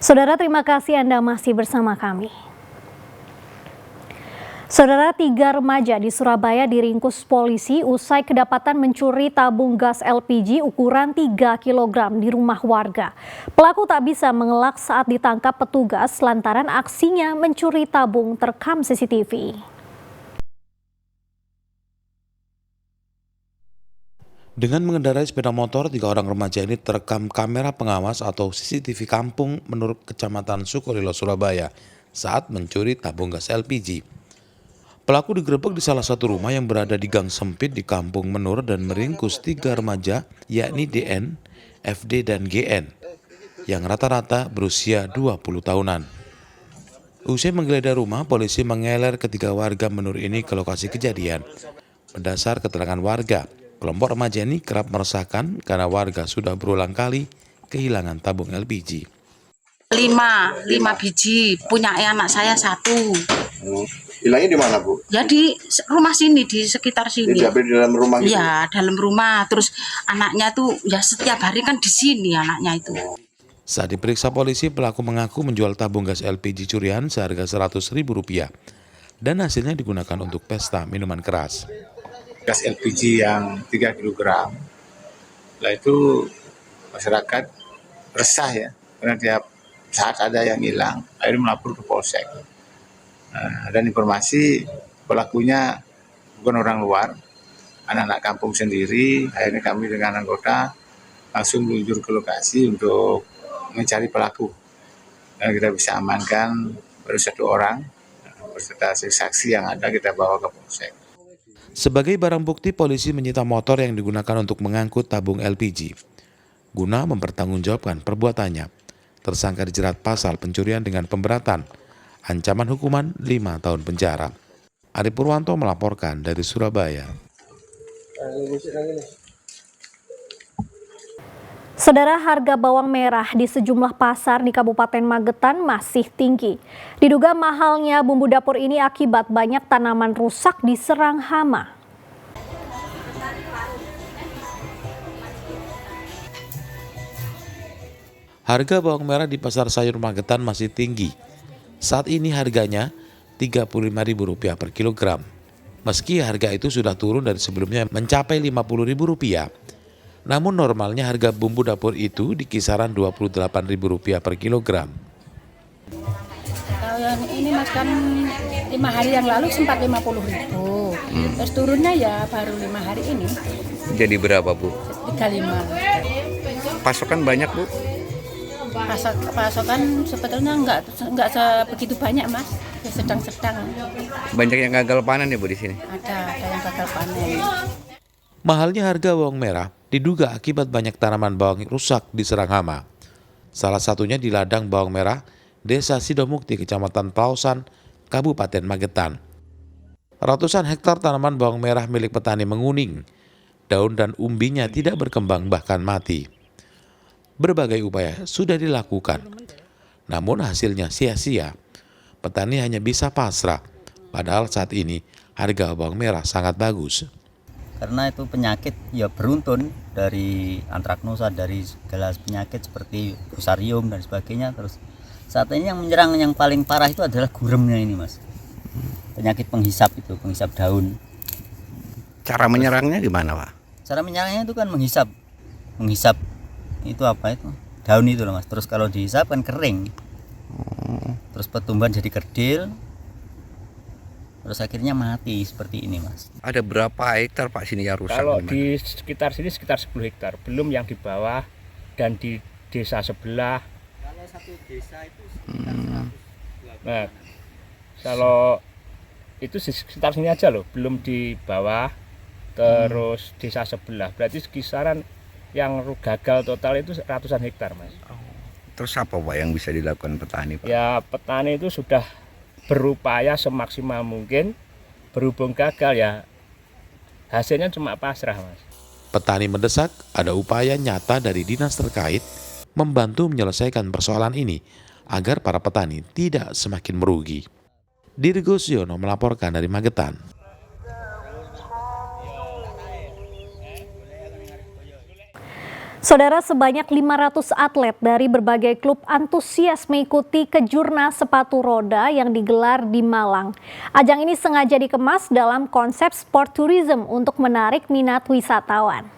Saudara, terima kasih Anda masih bersama kami. Saudara, 3 remaja di Surabaya diringkus polisi usai kedapatan mencuri tabung gas LPG ukuran 3 kg di rumah warga. Pelaku tak bisa mengelak saat ditangkap petugas lantaran aksinya mencuri tabung terekam CCTV. Dengan mengendarai sepeda motor, 3 orang remaja ini terekam kamera pengawas atau CCTV kampung menurut Kecamatan Sukolilo, Surabaya saat mencuri tabung gas LPG. Pelaku digerebek di salah satu rumah yang berada di gang sempit di Kampung Menur dan meringkus 3 remaja yakni DN, FD, dan GN yang rata-rata berusia 20 tahunan. Usai menggeledah rumah, polisi mengeler ketiga warga Menur ini ke lokasi kejadian. Berdasar keterangan warga, kelompok remaja ini kerap meresahkan karena warga sudah berulang kali kehilangan tabung LPG. 5 biji, punya anak saya 1. Hilangnya di mana, Bu? Ya di rumah sini, di sekitar sini. Diambil di dalam rumah gitu? Iya, dalam rumah. Terus anaknya tuh ya setiap hari kan di sini anaknya itu. Saat diperiksa polisi, pelaku mengaku menjual tabung gas LPG curian seharga Rp100.000 dan hasilnya digunakan untuk pesta minuman keras. Gas LPG yang 3 kg. Setelah itu masyarakat resah ya, karena tiap saat ada yang hilang, akhirnya melapor ke Polsek. Dan informasi pelakunya bukan orang luar, anak-anak kampung sendiri. Akhirnya kami dengan anggota langsung meluncur ke lokasi untuk mencari pelaku. Dan kita bisa amankan baru 1 orang, beserta saksi yang ada kita bawa ke Polsek. Sebagai barang bukti, polisi menyita motor yang digunakan untuk mengangkut tabung LPG. Guna mempertanggungjawabkan perbuatannya, tersangka dijerat pasal pencurian dengan pemberatan, ancaman hukuman 5 tahun penjara. Ari Purwanto melaporkan dari Surabaya. Saudara, harga bawang merah di sejumlah pasar di Kabupaten Magetan masih tinggi. Diduga mahalnya bumbu dapur ini akibat banyak tanaman rusak diserang hama. Harga bawang merah di pasar sayur Magetan masih tinggi. Saat ini harganya Rp35.000 per kilogram. Meski harga itu sudah turun dari sebelumnya mencapai Rp50.000, namun normalnya harga bumbu dapur itu di kisaran Rp28.000 per kilogram. Kalau yang ini mas kan 5 hari yang lalu sempat 50.000, terus turunnya ya baru 5 hari ini. Jadi berapa, Bu? 35. Pasokan banyak, Bu? Pasokan sebetulnya enggak sebegitu banyak mas, ya sedang-sedang. Banyak yang gagal panen ya, Bu, di sini? Ada yang gagal panen. Mahalnya harga bawang merah diduga akibat banyak tanaman bawang rusak diserang hama. Salah satunya di ladang bawang merah Desa Sidomukti, Kecamatan Pausan, Kabupaten Magetan. Ratusan hektar tanaman bawang merah milik petani menguning. Daun dan umbinya tidak berkembang bahkan mati. Berbagai upaya sudah dilakukan, namun hasilnya sia-sia. Petani hanya bisa pasrah, padahal saat ini harga bawang merah sangat bagus. Karena itu penyakit ya beruntun dari antraknosa, dari segala penyakit seperti fusarium dan sebagainya. Terus saat ini yang menyerang yang paling parah itu adalah guremnya ini mas, penyakit penghisap itu, penghisap daun. Cara menyerangnya gimana, Pak? Cara menyerangnya itu kan menghisap itu apa itu daun itu loh mas. Terus kalau dihisap kan kering, terus pertumbuhan jadi kerdil, terus akhirnya mati seperti ini mas. Ada berapa hektar Pak sini yang rusak? Kalau gimana? di sekitar sini sekitar 10 hektar, belum yang di bawah dan di desa sebelah. Kalau satu desa itu sekitar 100. Nah, kalau itu sekitar sini aja loh, belum di bawah, terus desa sebelah. Berarti kisaran yang gagal total itu ratusan hektar mas. Terus apa, Pak, yang bisa dilakukan petani, Pak? Ya petani itu sudah berupaya semaksimal mungkin, berhubung gagal ya hasilnya cuma pasrah mas. Petani mendesak ada upaya nyata dari dinas terkait membantu menyelesaikan persoalan ini agar para petani tidak semakin merugi. Dirgo Siono melaporkan dari Magetan. Saudara, sebanyak 500 atlet dari berbagai klub antusias mengikuti kejurnas sepatu roda yang digelar di Malang. Ajang ini sengaja dikemas dalam konsep sport tourism untuk menarik minat wisatawan.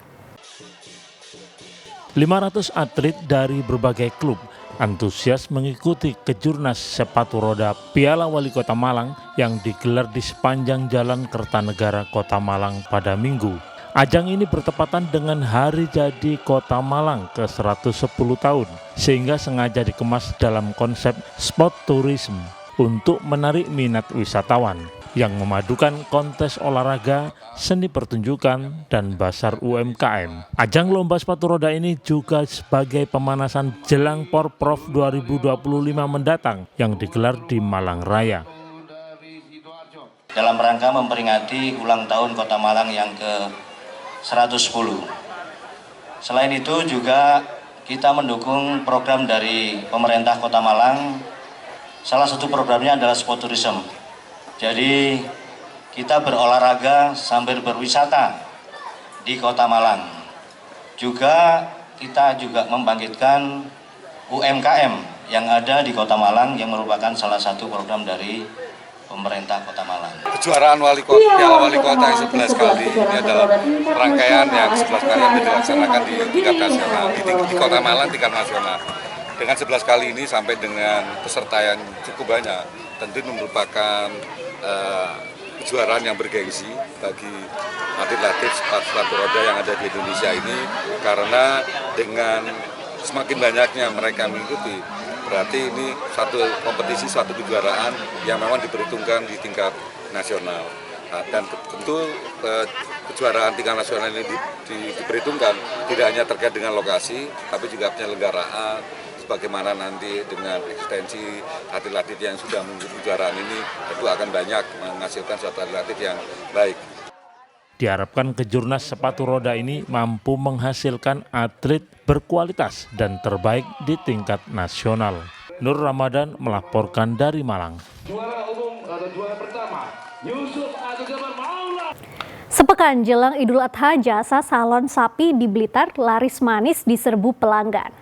500 atlet dari berbagai klub antusias mengikuti kejurnas sepatu roda Piala Wali Kota Malang yang digelar di sepanjang Jalan Kertanegara Kota Malang pada Minggu. Ajang ini bertepatan dengan hari jadi Kota Malang ke-110 tahun, sehingga sengaja dikemas dalam konsep sport tourism untuk menarik minat wisatawan yang memadukan kontes olahraga, seni pertunjukan, dan basar UMKM. Ajang lomba sepatu roda ini juga sebagai pemanasan jelang Porprov 2025 mendatang yang digelar di Malang Raya. Dalam rangka memperingati ulang tahun Kota Malang yang ke-110. Selain itu juga kita mendukung program dari pemerintah Kota Malang. Salah satu programnya adalah sport tourism. Jadi kita berolahraga sambil berwisata di Kota Malang. Juga kita juga membangkitkan UMKM yang ada di Kota Malang yang merupakan salah satu program dari pemerintah Kota Malang. Kejuaraan Piala Wali Kota yang 11 kali ini adalah rangkaian yang 11 kali yang dilaksanakan di tingkat nasional, di Kota Malang tingkat nasional. Dengan 11 kali ini sampai dengan peserta yang cukup banyak, tentu merupakan kejuaraan yang bergengsi bagi atlet-atlet sepatu roda yang ada di Indonesia ini, karena dengan semakin banyaknya mereka mengikuti, berarti ini satu kompetisi, satu kejuaraan yang memang diperhitungkan di tingkat nasional. Dan tentu kejuaraan tingkat nasional ini diperhitungkan tidak hanya terkait dengan lokasi, tapi juga penyelenggaraan, bagaimana nanti dengan eksistensi atlet-atlet yang sudah mengikuti kejuaraan ini tentu akan banyak menghasilkan suatu atlet yang baik. Diharapkan kejurnas sepatu roda ini mampu menghasilkan atlet berkualitas dan terbaik di tingkat nasional. Nur Ramadan melaporkan dari Malang. Juara umum atau juara pertama, Yusuf Azuzaman Maula. Sepekan jelang Idul Adha, jasa salon sapi di Blitar laris manis di serbu pelanggan.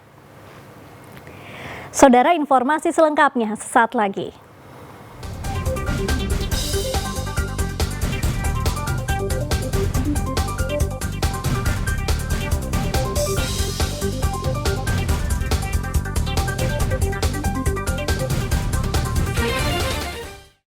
Saudara, informasi selengkapnya sesaat lagi.